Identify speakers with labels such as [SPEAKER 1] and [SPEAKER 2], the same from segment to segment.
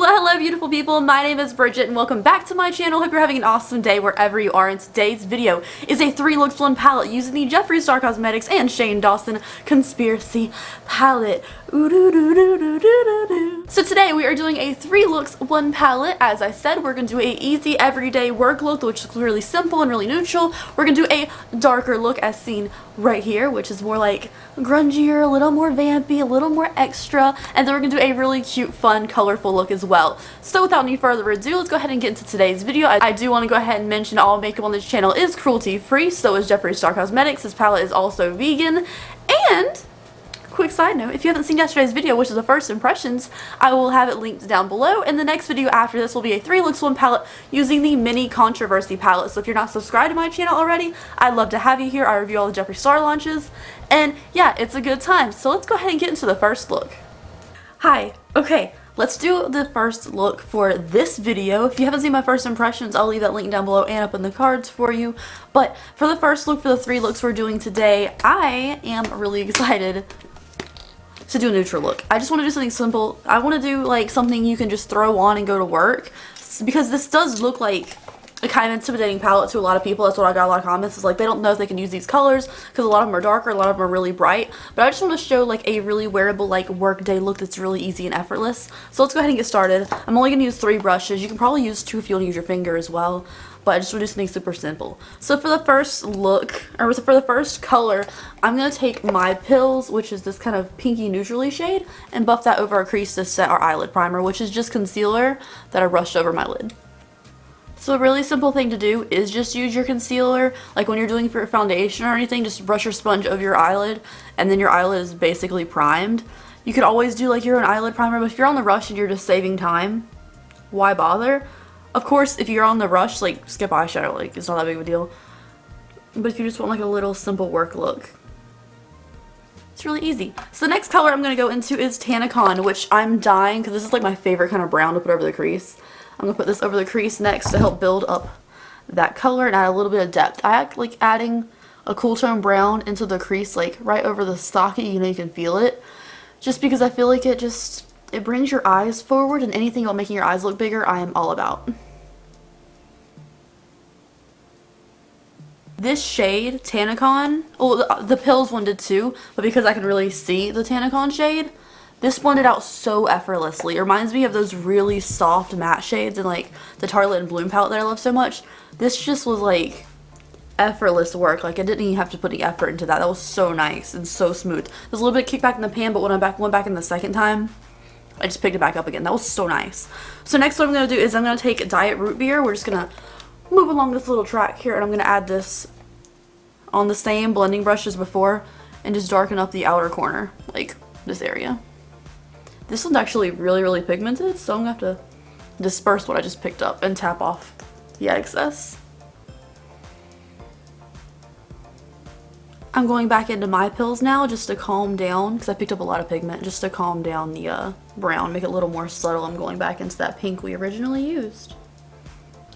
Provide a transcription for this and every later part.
[SPEAKER 1] Hello beautiful people, my name is Bridget and welcome back to my channel. Hope you're having an awesome day wherever you are. And today's video is a 3 looks 1 palette using the Jeffree Star Cosmetics and Shane Dawson Conspiracy palette. So today we are doing a 3 looks 1 palette. As I said, we're going to do a easy everyday work look, which is really simple and really neutral. We're going to do a darker look as seen right here, which is more like grungier, a little more vampy, a little more extra, and then we're going to do a really cute, fun, colorful look as well. So without any further ado, let's go ahead and get into today's video. I do want to go ahead and mention all makeup on this channel is cruelty free, so is Jeffree Star Cosmetics. This palette is also vegan. And quick side note, if you haven't seen yesterday's video, which is the first impressions, I will have it linked down below, and the next video after this will be a 3 looks 1 palette using the mini controversy palette. So if you're not subscribed to my channel already, I'd love to have you here. I review all the Jeffree Star launches, and yeah, it's a good time. So let's go ahead and get into the first look. Hi, okay, let's do the first look for this video. If you haven't seen my first impressions, I'll leave that link down below and up in the cards for you. But for the first look for the 3 looks we're doing today, I am really excited to do a neutral look. I just want to do something simple. I want to do like something you can just throw on and go to work, because this does look like a kind of intimidating palette to a lot of people. That's what I got a lot of comments, is like they don't know if they can use these colors because a lot of them are darker, a lot of them are really bright. But I just want to show like a really wearable like work day look that's really easy and effortless. So let's go ahead and get started. I'm only going to use 3 brushes. You can probably use 2 if you want to use your finger as well, but I just want to do something super simple. So for the first look, or for the first color, I'm going to take my Pills, which is this kind of pinky neutrally shade, and buff that over our crease to set our eyelid primer, which is just concealer that I brushed over my lid. So a really simple thing to do is just use your concealer. Like when you're doing for your foundation or anything, just brush your sponge over your eyelid, and then your eyelid is basically primed. You could always do like your own eyelid primer, but if you're on the rush and you're just saving time, why bother? Of course, if you're on the rush, like skip eyeshadow, like it's not that big of a deal. But if you just want like a little simple work look, it's really easy. So the next color I'm going to go into is Tannicon, which I'm dying because this is like my favorite kind of brown to put over the crease. I'm going to put this over the crease next to help build up that color and add a little bit of depth. I like adding a cool tone brown into the crease, like right over the socket, you know, you can feel it. Just because I feel like it brings your eyes forward, and anything about making your eyes look bigger, I am all about. This shade, Tannicon, well, the Pills one did too, but because I can really see the Tannicon shade, this blended out so effortlessly. It reminds me of those really soft matte shades in like the Tartelette and Bloom palette that I love so much. This just was like effortless work. Like I didn't even have to put any effort into that. That was so nice and so smooth. There's a little bit kickback in the pan, but when I went back in the second time, I just picked it back up again. That was so nice. So next what I'm going to do is I'm going to take Diet Root Beer. We're just going to move along this little track here, and I'm going to add this on the same blending brush as before and just darken up the outer corner, like this area. This one's actually really, really pigmented, so I'm going to have to disperse what I just picked up and tap off the excess. I'm going back into my Pills now just to calm down, because I picked up a lot of pigment, just to calm down the brown, make it a little more subtle. I'm going back into that pink we originally used.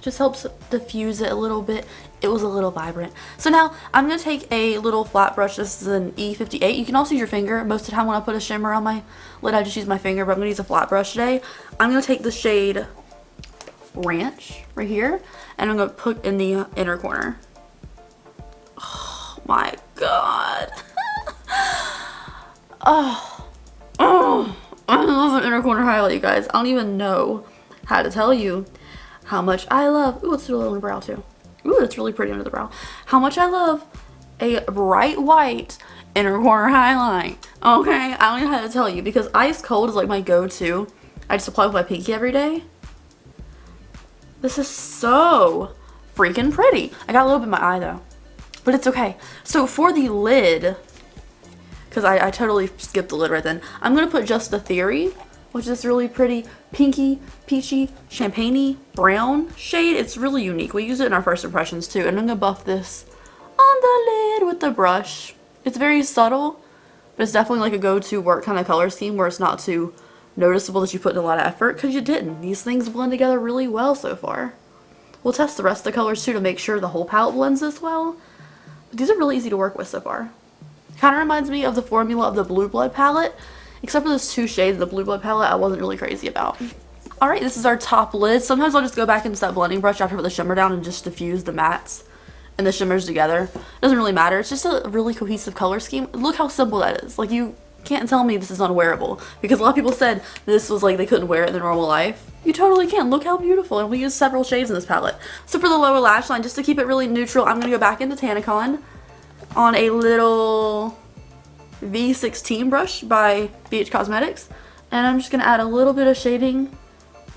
[SPEAKER 1] Just helps diffuse it a little bit. It was a little vibrant. So now I'm going to take a little flat brush. This is an E58. You can also use your finger. Most of the time when I put a shimmer on my lid, I just use my finger, but I'm going to use a flat brush today. I'm going to take the shade Ranch right here, and I'm going to put in the inner corner. Oh my god. I love an inner corner highlight, you guys. I don't even know how to tell you how much I love, ooh, let's do a little on the brow too. Ooh, it's really pretty under the brow. How much I love a bright white inner corner highlight. Okay, I don't even know how to tell you, because ice cold is like my go-to. I just apply with my pinky every day. This is so freaking pretty. I got a little bit in my eye though, but it's okay. So for the lid, because I totally skipped the lid right then, I'm going to put just the Theory, which is this really pretty pinky, peachy, champagne-y brown shade. It's really unique. We use it in our first impressions too. And I'm going to buff this on the lid with the brush. It's very subtle, but it's definitely like a go-to work kind of color scheme where it's not too noticeable that you put in a lot of effort, because you didn't. These things blend together really well so far. We'll test the rest of the colors too to make sure the whole palette blends as well. But these are really easy to work with so far. Kind of reminds me of the formula of the Blue Blood palette, except for those 2 shades of the Blue Blood palette I wasn't really crazy about. Alright, this is our top lid. Sometimes I'll just go back into that blending brush after I put the shimmer down and just diffuse the mattes and the shimmers together. It doesn't really matter. It's just a really cohesive color scheme. Look how simple that is. Like, you can't tell me this is unwearable, because a lot of people said this was like they couldn't wear it in their normal life. You totally can. Look how beautiful. And we use several shades in this palette. So for the lower lash line, just to keep it really neutral, I'm going to go back into Tanacon on a little V16 brush by BH Cosmetics. And I'm just going to add a little bit of shading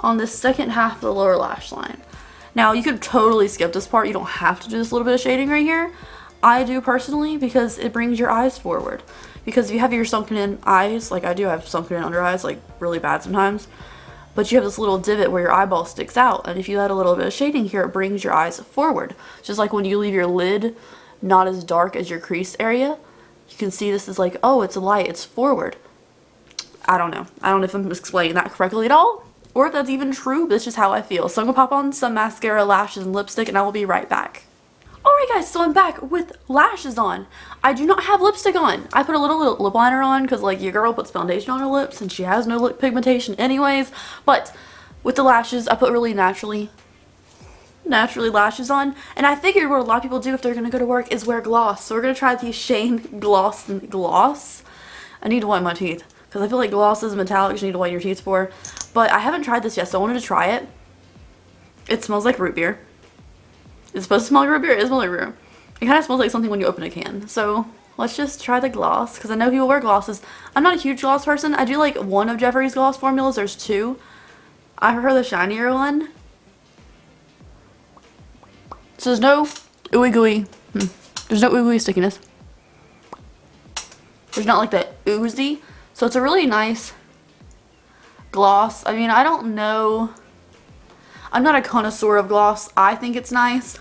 [SPEAKER 1] on this second half of the lower lash line. Now, you could totally skip this part. You don't have to do this little bit of shading right here. I do personally, because it brings your eyes forward. Because if you have your sunken in eyes, like I do, I have sunken in under eyes, like really bad sometimes. But you have this little divot where your eyeball sticks out. And if you add a little bit of shading here, it brings your eyes forward. Just like when you leave your lid not as dark as your crease area, you can see this is like, oh, it's light, it's forward. I don't know. I don't know if I'm explaining that correctly at all, or if that's even true, but it's just how I feel. So I'm gonna pop on some mascara, lashes, and lipstick, and I will be right back. Alright guys, so I'm back with lashes on. I do not have lipstick on. I put a little lip liner on because like your girl puts foundation on her lips and she has no lip pigmentation anyways. But with the lashes, I put really naturally lashes on. And I figured what a lot of people do if they're going to go to work is wear gloss. So we're going to try the Shane Gloss and Gloss. I need to whiten my teeth because I feel like gloss is metallic you need to whiten your teeth for. But I haven't tried this yet, so I wanted to try it. It smells like root beer. It's supposed to smell like root beer. It smells like root beer. It kind of smells like something when you open a can. So let's just try the gloss, because I know people wear glosses. I'm not a huge gloss person. I do like one of Jeffree's gloss formulas. There's two. I prefer the shinier one. So there's no ooey gooey. There's no ooey gooey stickiness. There's not like the oozy. So it's a really nice gloss. I mean, I don't know. I'm not a connoisseur of gloss. I think it's nice.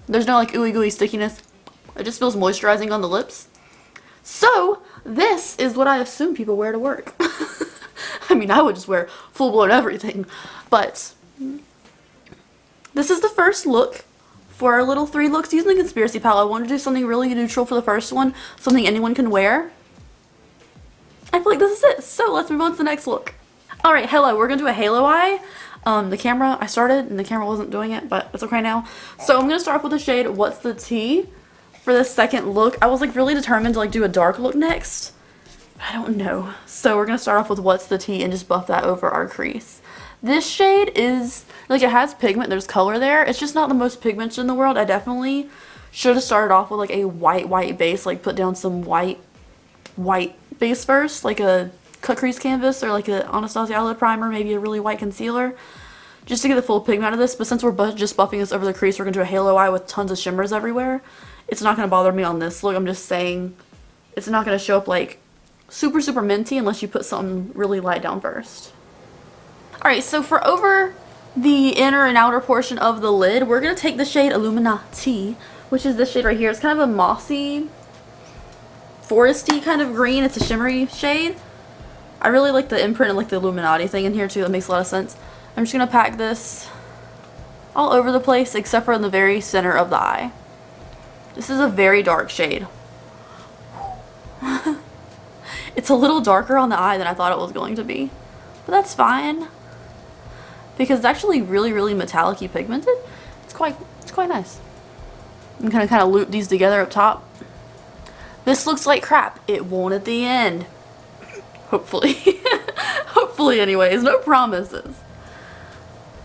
[SPEAKER 1] There's no like ooey gooey stickiness. It just feels moisturizing on the lips. So this is what I assume people wear to work. I mean, I would just wear full blown everything. But this is the first look for our little 3 looks using the Conspiracy palette. I wanted to do something really neutral for the first one. Something anyone can wear. I feel like this is it. So let's move on to the next look. Alright, hello. We're going to do a halo eye. The camera, I started and the camera wasn't doing it, but it's okay now. So I'm going to start off with the shade What's the Tea for this second look. I was like really determined to like do a dark look next. I don't know. So we're going to start off with What's the Tea and just buff that over our crease. This shade is, like, it has pigment, there's color there. It's just not the most pigmented in the world. I definitely should have started off with like a white base, like put down some white base first, like a cut crease canvas or like an Anastasia eyelid primer, maybe a really white concealer, just to get the full pigment out of this. But since we're just buffing this over the crease, we're going to do a halo eye with tons of shimmers everywhere. It's not going to bother me on this look. I'm just saying it's not going to show up like super minty unless you put something really light down first. Alright, so for over the inner and outer portion of the lid, we're going to take the shade Illuminati, which is this shade right here. It's kind of a mossy, foresty kind of green. It's a shimmery shade. I really like the imprint and like the Illuminati thing in here too. That makes a lot of sense. I'm just going to pack this all over the place except for in the very center of the eye. This is a very dark shade. It's a little darker on the eye than I thought it was going to be. But that's fine, because it's actually really metallic-y pigmented. It's quite nice. I'm going to kind of loop these together up top. This looks like crap. It won't at the end. Hopefully. Hopefully anyways. No promises.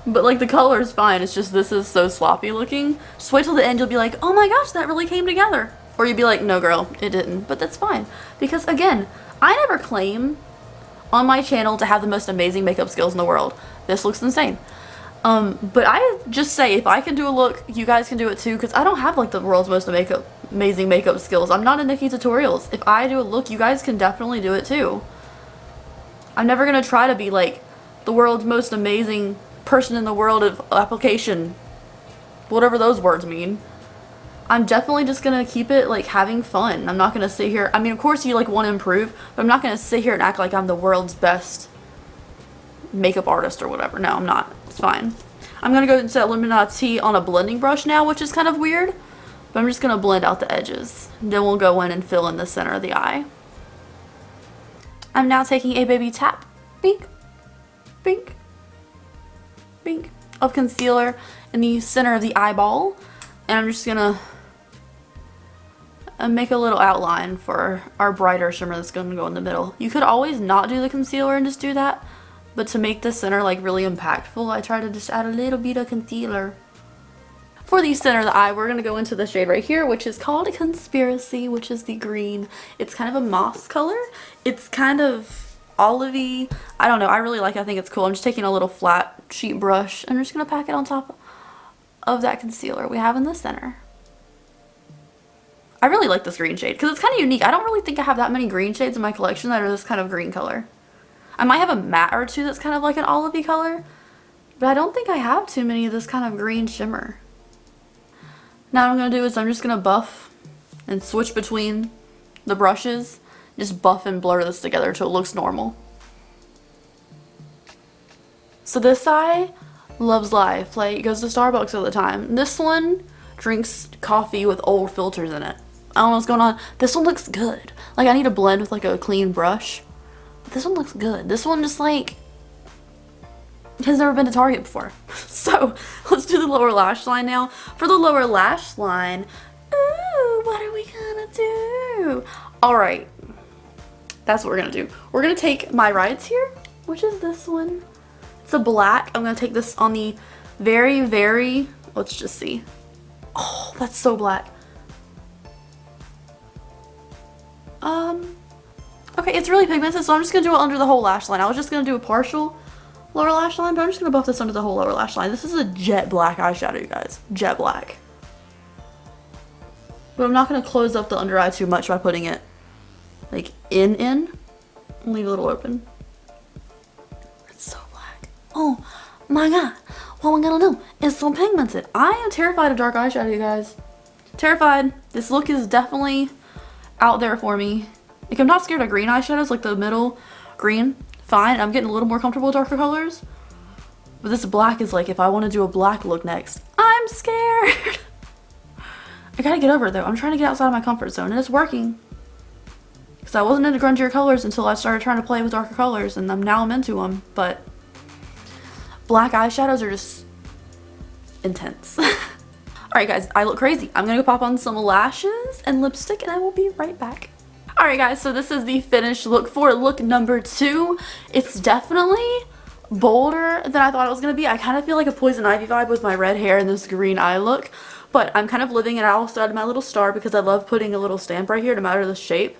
[SPEAKER 1] But like the color is fine. It's just this is so sloppy looking. Just wait till the end. You'll be like, oh my gosh, that really came together. Or you'd be like, no girl, it didn't. But that's fine. Because again, I never claim on my channel to have the most amazing makeup skills in the world. This looks insane. But I just say if I can do a look, you guys can do it too. Because I don't have like the world's most amazing makeup skills. I'm not in Nikki tutorials. If I do a look, you guys can definitely do it too. I'm never going to try to be like the world's most amazing person in the world of application. Whatever those words mean. I'm definitely just going to keep it like having fun. I'm not going to sit here. I mean, of course you like want to improve, but I'm not going to sit here and act like I'm the world's best makeup artist or whatever. No, I'm not. It's fine. I'm going to go into Illuminati on a blending brush now, which is kind of weird. But I'm just going to blend out the edges. Then we'll go in and fill in the center of the eye. I'm now taking a baby tap. Bink. Bink. bink, of concealer in the center of the eyeball. And I'm just gonna make a little outline for our brighter shimmer that's gonna go in the middle. You could always not do the concealer and just do that, but to make the center like really impactful, I try to just add a little bit of concealer. For the center of the eye, we're gonna go into the shade right here, which is called Conspiracy, which is the green. It's kind of a moss color. It's kind of olivey. I don't know, I really like it. I think it's cool. I'm just taking a little flat sheet brush. I'm just gonna pack it on top of that concealer we have in the center. I really like this green shade because it's kind of unique. I don't really think I have that many green shades in my collection that are this kind of green color. I might have a matte or two that's kind of like an olivey color, but I don't think I have too many of this kind of green shimmer. Now what I'm going to do is I'm just going to buff and switch between the brushes. Just buff and blur this together until it looks normal. So this eye loves life, like goes to Starbucks all the time. This one drinks coffee with old filters in it. I don't know what's going on. This one looks good. Like I need to blend with like a clean brush. But this one looks good. This one just like has never been to Target before. So let's do the lower lash line now. For the lower lash line, ooh, what are we gonna do? Alright, that's what we're gonna do. We're gonna take my Rides here, which is this one. It's a black. I'm gonna take this on the very, let's just see. Oh, that's so black. Okay, it's really pigmented, so I'm just gonna do it under the whole lash line. I was just gonna do a partial lower lash line, but I'm just gonna buff this under the whole lower lash line. This is a jet black eyeshadow, you guys. Jet black. But I'm not gonna close up the under eye too much by putting it like in. Leave it a little open. It's so black. Oh my god. What we're gonna do is so pigmented. I am terrified of dark eyeshadow, you guys. Terrified. This look is definitely out there for me. Like, I'm not scared of green eyeshadows, like the middle green. Fine, I'm getting a little more comfortable with darker colors. But this black is like, if I want to do a black look next, I'm scared. I gotta get over it though. I'm trying to get outside of my comfort zone, and it's working. Because I wasn't into grungier colors until I started trying to play with darker colors, and now I'm into them. But black eyeshadows are just intense. Alright guys, I look crazy. I'm gonna go pop on some lashes and lipstick, and I will be right back. Alright guys, so this is the finished look for look number 2. It's definitely bolder than I thought it was going to be. I kind of feel like a Poison Ivy vibe with my red hair and this green eye look. But I'm kind of living it out. I also added my little star because I love putting a little stamp right here no matter the shape.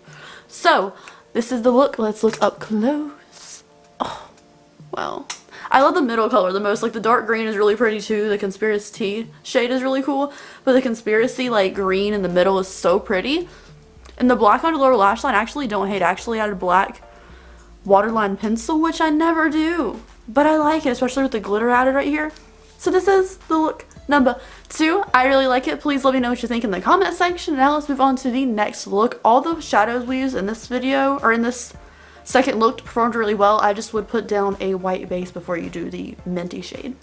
[SPEAKER 1] So, this is the look. Let's look up close. Oh, well. I love the middle color the most. Like, the dark green is really pretty too. The Conspiracy shade is really cool. But the Conspiracy, like, green in the middle is so pretty. And the black on the lower lash line, I actually don't hate. I actually added black waterline pencil, which I never do. But I like it, especially with the glitter added right here. So this is the look number 2. I really like it. Please let me know what you think in the comment section. Now let's move on to the next look. All the shadows we used in this video, or in this second look, performed really well. I just would put down a white base before you do the minty shade.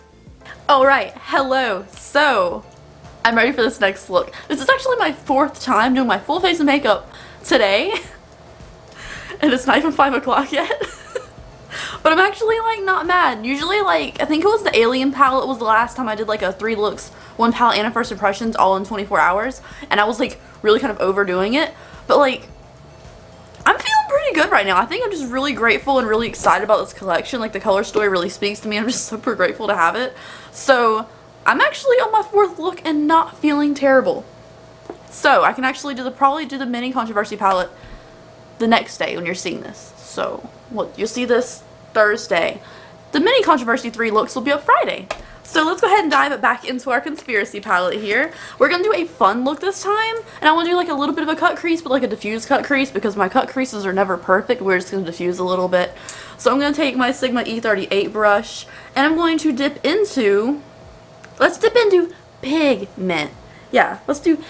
[SPEAKER 1] Alright, hello. So, I'm ready for this next look. This is actually my 4th time doing my full face of makeup today. And it's not even 5 o'clock yet. But I'm actually like not mad. Usually like, I think it was the Alien palette was the last time I did like a 3 looks, 1 palette and a first impressions all in 24 hours. And I was like really kind of overdoing it. But like, I'm feeling pretty good right now. I think I'm just really grateful and really excited about this collection. Like the color story really speaks to me. I'm just super grateful to have it. So I'm actually on my 4th look and not feeling terrible. So I can actually probably do the mini controversy palette the next day when you're seeing this. So you'll see this Thursday. The mini controversy 3 looks will be up Friday. So let's go ahead and dive back into our conspiracy palette here. We're going to do a fun look this time. And I want to do like a little bit of a cut crease, but like a diffused cut crease because my cut creases are never perfect. We're just going to diffuse a little bit. So I'm going to take my Sigma E38 brush and I'm going to dip into, let's dip into pigment. Yeah, let's do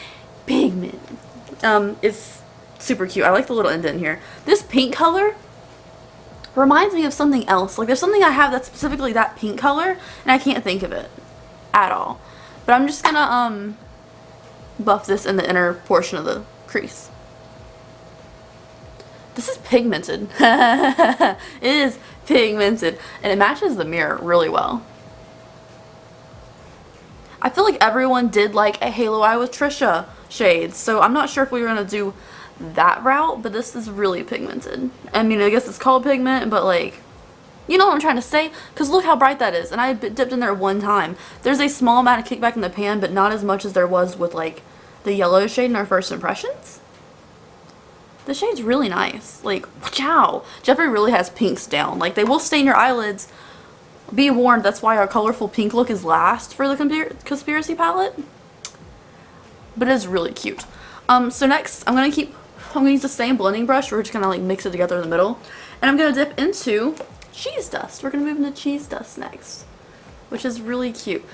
[SPEAKER 1] pigment. It's super cute. I like the little indent here. This pink color reminds me of something else. Like there's something I have that's specifically that pink color and I can't think of it at all. But I'm just gonna buff this in the inner portion of the crease. This is pigmented. It is pigmented and it matches the mirror really well. I feel like everyone did like a Halo Eye with Trisha shades, so I'm not sure if we were gonna do that route, but this is really pigmented. I mean, I guess it's called pigment, but like, you know what I'm trying to say? Because look how bright that is, and I dipped in there one time. There's a small amount of kickback in the pan, but not as much as there was with like the yellow shade in our first impressions. The shade's really nice. Like, wow. Jeffree really has pinks down. Like, they will stain your eyelids. Be warned, that's why our colorful pink look is last for the Conspiracy palette. But it is really cute. So next, I'm gonna use the same blending brush. We're just gonna like mix it together in the middle. And I'm gonna dip into cheese dust. We're gonna move into cheese dust next, which is really cute.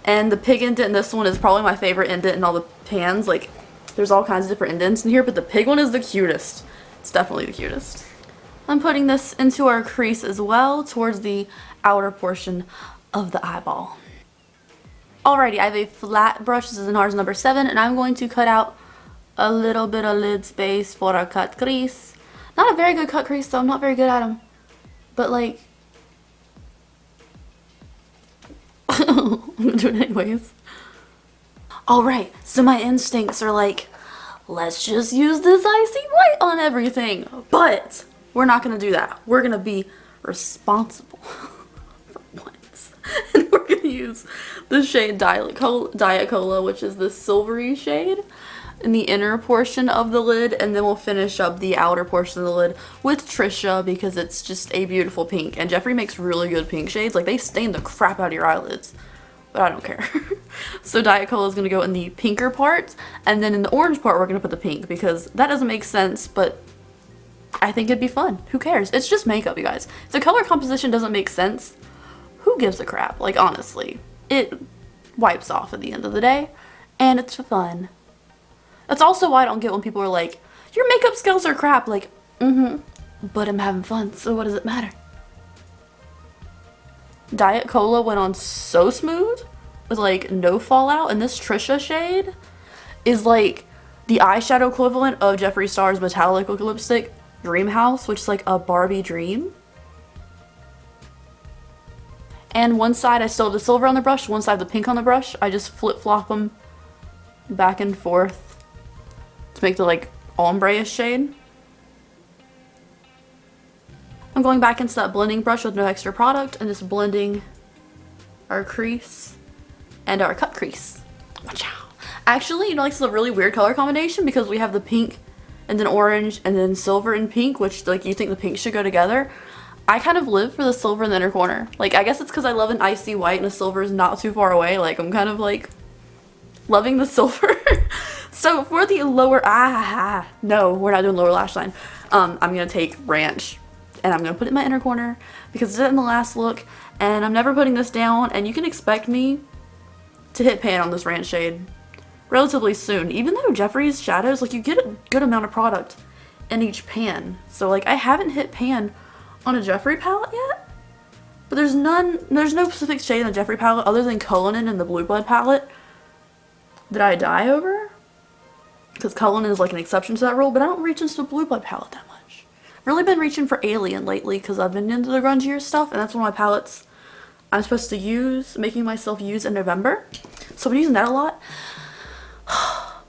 [SPEAKER 1] And the pig indent in this one is probably my favorite indent in all the pans. Like, there's all kinds of different indents in here, but the pig one is the cutest. It's definitely the cutest. I'm putting this into our crease as well, towards the outer portion of the eyeball. Alrighty, I have a flat brush. This is NARS number 7, and I'm going to cut out a little bit of lid space for a cut crease. Not a very good cut crease, though. I'm not very good at them. But like, I'm gonna do it anyways. Alright, so my instincts are like, let's just use this icy white on everything. But we're not gonna do that. We're gonna be responsible for once. And we're gonna use the shade Diet Cola, which is this silvery shade, in the inner portion of the lid, and then we'll finish up the outer portion of the lid with Trisha because it's just a beautiful pink. And Jeffree makes really good pink shades. Like, they stain the crap out of your eyelids, but I don't care. So Diet Cola is going to go in the pinker part, and then in the orange part we're going to put the pink because that doesn't make sense, but I think it'd be fun. Who cares? It's just makeup, you guys. If the color composition doesn't make sense, who gives a crap? Like, honestly, it wipes off at the end of the day, and it's fun. That's also why I don't get when people are like, your makeup skills are crap. Like, but I'm having fun, so what does it matter? Diet Cola went on so smooth with like no fallout, and this Trisha shade is like the eyeshadow equivalent of Jeffree Star's metallic lipstick Dream House, which is like a Barbie dream. And one side I still have the silver on the brush, one side the pink on the brush. I just flip-flop them back and forth to make the like ombre-ish shade. I'm going back into that blending brush with no extra product and just blending our crease and our cut crease. Watch out. Actually, you know, like, this is a really weird color combination because we have the pink and then orange and then silver and pink, which like you think the pink should go together. I kind of live for the silver in the inner corner. Like, I guess it's because I love an icy white and the silver is not too far away. Like, I'm kind of like loving the silver. So for the lower, no, we're not doing lower lash line. I'm gonna take Ranch and I'm gonna put it in my inner corner because it's in the last look, and I'm never putting this down, and you can expect me to hit pan on this Ranch shade relatively soon. Even though Jeffree's shadows, like, you get a good amount of product in each pan. So like, I haven't hit pan on a Jeffree palette yet, but there's no specific shade in the Jeffree palette other than Cullinan and the Blue Blood palette that I die over. Because Cullinan is like an exception to that rule, but I don't reach into the Blue Blood palette that much. I've really been reaching for Alien lately because I've been into the grungier stuff, and that's one of my palettes I'm supposed to use, making myself use in November. So I've been using that a lot.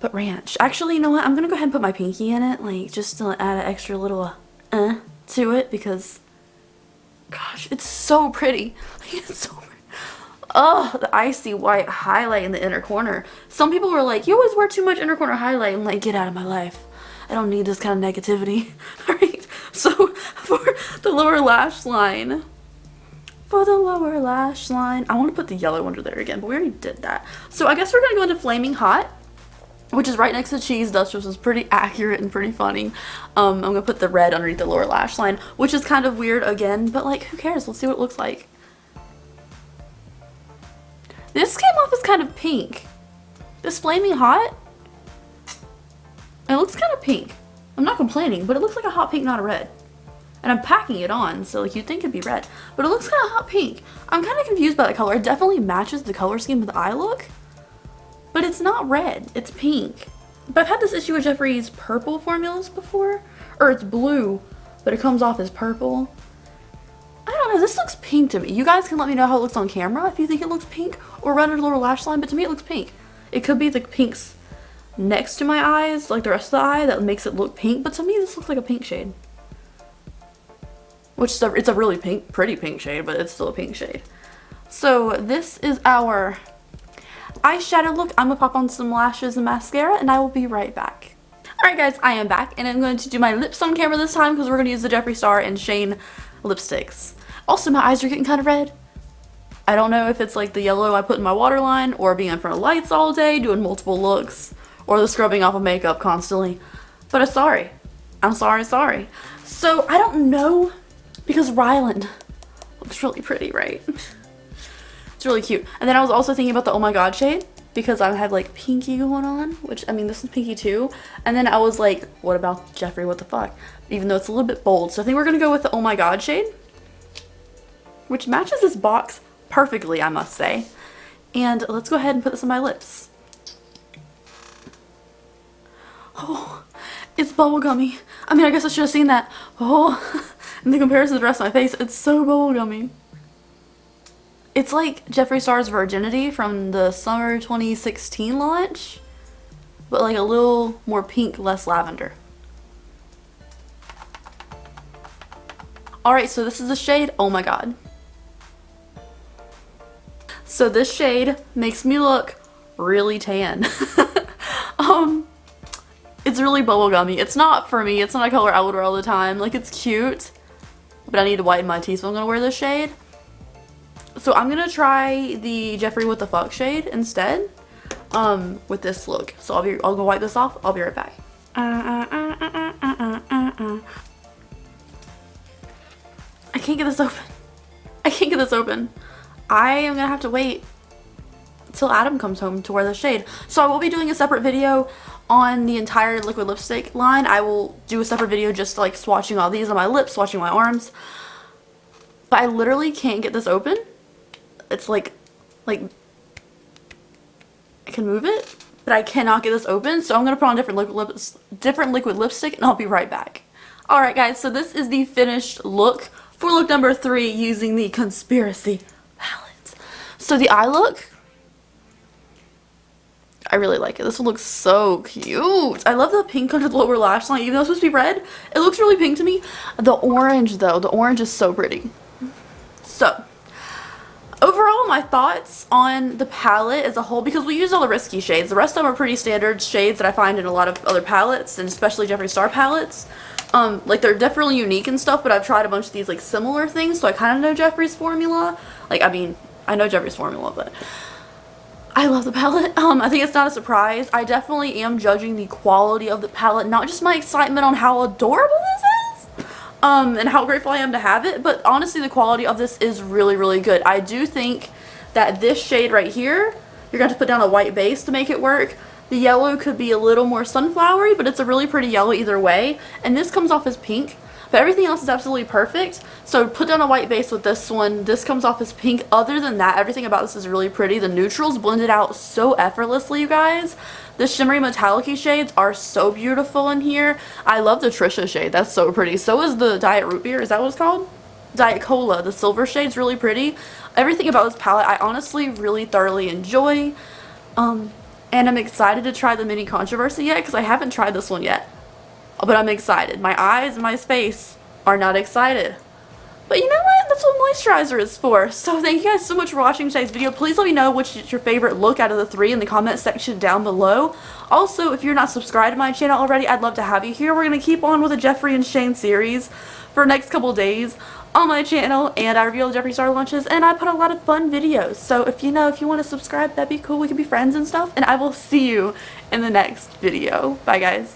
[SPEAKER 1] But Ranch. Actually, you know what? I'm going to go ahead and put my pinky in it, like, just to add an extra little to it because, gosh, it's so pretty. It's so pretty. Oh, the icy white highlight in the inner corner. Some people were like, you always wear too much inner corner highlight. I'm like, get out of my life. I don't need this kind of negativity. Alright, so for the lower lash line, I want to put the yellow under there again, but we already did that. So I guess we're going to go into Flaming Hot, which is right next to Cheese Dust, which is pretty accurate and pretty funny. I'm going to put the red underneath the lower lash line, which is kind of weird again, but like, who cares? Let's see what it looks like. This came off as kind of pink. This Flaming Hot, it looks kind of pink. I'm not complaining, but it looks like a hot pink, not a red. And I'm packing it on, so like, you'd think it'd be red, but it looks kind of hot pink. I'm kind of confused by the color. It definitely matches the color scheme of the eye look, but it's not red, it's pink. But I've had this issue with Jeffree's purple formulas before, or it's blue, but it comes off as purple. I don't know, this looks pink to me. You guys can let me know how it looks on camera if you think it looks pink or run a little lash line, but to me it looks pink. It could be the pinks next to my eyes, like the rest of the eye, that makes it look pink, but to me this looks like a pink shade. Which is it's a really pink, pretty pink shade, but it's still a pink shade. So this is our eyeshadow look. I'm gonna pop on some lashes and mascara and I will be right back. Alright guys, I am back and I'm going to do my lips on camera this time because we're going to use the Jeffree Star and Shane lipsticks. Also, my eyes are getting kind of red. I don't know if it's like the yellow I put in my waterline or being in front of lights all day doing multiple looks or the scrubbing off of makeup constantly, but I'm sorry. I'm sorry. So I don't know, because Ryland looks really pretty, right? It's really cute. And then I was also thinking about the Oh My God shade because I have like pinky going on, which I mean this is pinky too. And then I was like, what about Jeffree? What the fuck? Even though it's a little bit bold. So I think we're gonna go with the Oh My God shade, which matches this box perfectly, I must say. And let's go ahead and put this on my lips. Oh, it's bubblegummy. I mean, I guess I should have seen that. Oh, in the comparison to the rest of my face, it's so bubblegummy. It's like Jeffree Star's Virginity from the summer 2016 launch, but like a little more pink, less lavender. Alright, so this is the shade Oh My God. So this shade makes me look really tan. It's really bubblegummy. It's not for me. It's not a color I would wear all the time. Like, it's cute, but I need to whiten my teeth, so I'm gonna wear this shade. So I'm gonna try the Jeffree What the Fuck shade instead, with this look. So I'll go wipe this off. I'll be right back. I can't get this open. I can't get this open. I am gonna have to wait till Adam comes home to wear the shade. So I will be doing a separate video on the entire liquid lipstick line. I will do a separate video just like swatching all these on my lips, swatching my arms. But I literally can't get this open. It's like I can move it, but I cannot get this open. So I'm gonna put on different liquid lipstick and I'll be right back. Alright guys, so this is the finished look for look number 3 using the Conspiracy palette. So the eye look, I really like it. This one looks so cute. I love the pink under the lower lash line. Even though it's supposed to be red, it looks really pink to me. The orange though, the orange is so pretty. So, overall my thoughts on the palette as a whole, because we used all the risky shades. The rest of them are pretty standard shades that I find in a lot of other palettes, and especially Jeffree Star palettes. Like they're definitely unique and stuff, but I've tried a bunch of these like similar things, so I kind of know Jeffree's formula. Like, I mean, I know Jeffree's formula, but I love the palette. I think it's not a surprise. I definitely am judging the quality of the palette, not just my excitement on how adorable this is, and how grateful I am to have it, but honestly the quality of this is really, really good. I do think that this shade right here, you're going to have to put down a white base to make it work. The yellow could be a little more sunflowery, but it's a really pretty yellow either way, and this comes off as pink. But everything else is absolutely perfect. So put down a white base with this one. This comes off as pink. Other than that, everything about this is really pretty. The neutrals blended out so effortlessly, you guys. The shimmery metallic-y shades are so beautiful in here. I love the Trisha shade. That's so pretty. So is the Diet Root Beer. Is that what it's called? Diet Cola. The silver shade's really pretty. Everything about this palette I honestly really thoroughly enjoy. And I'm excited to try the Mini Controversy yet because I haven't tried this one yet. But I'm excited. My eyes and my face are not excited. But you know what? That's what moisturizer is for. So thank you guys so much for watching today's video. Please let me know which is your favorite look out of the 3 in the comment section down below. Also, if you're not subscribed to my channel already, I'd love to have you here. We're going to keep on with the Jeffree and Shane series for the next couple days on my channel. And I reveal the Jeffree Star launches and I put a lot of fun videos. So if you want to subscribe, that'd be cool. We can be friends and stuff. And I will see you in the next video. Bye guys.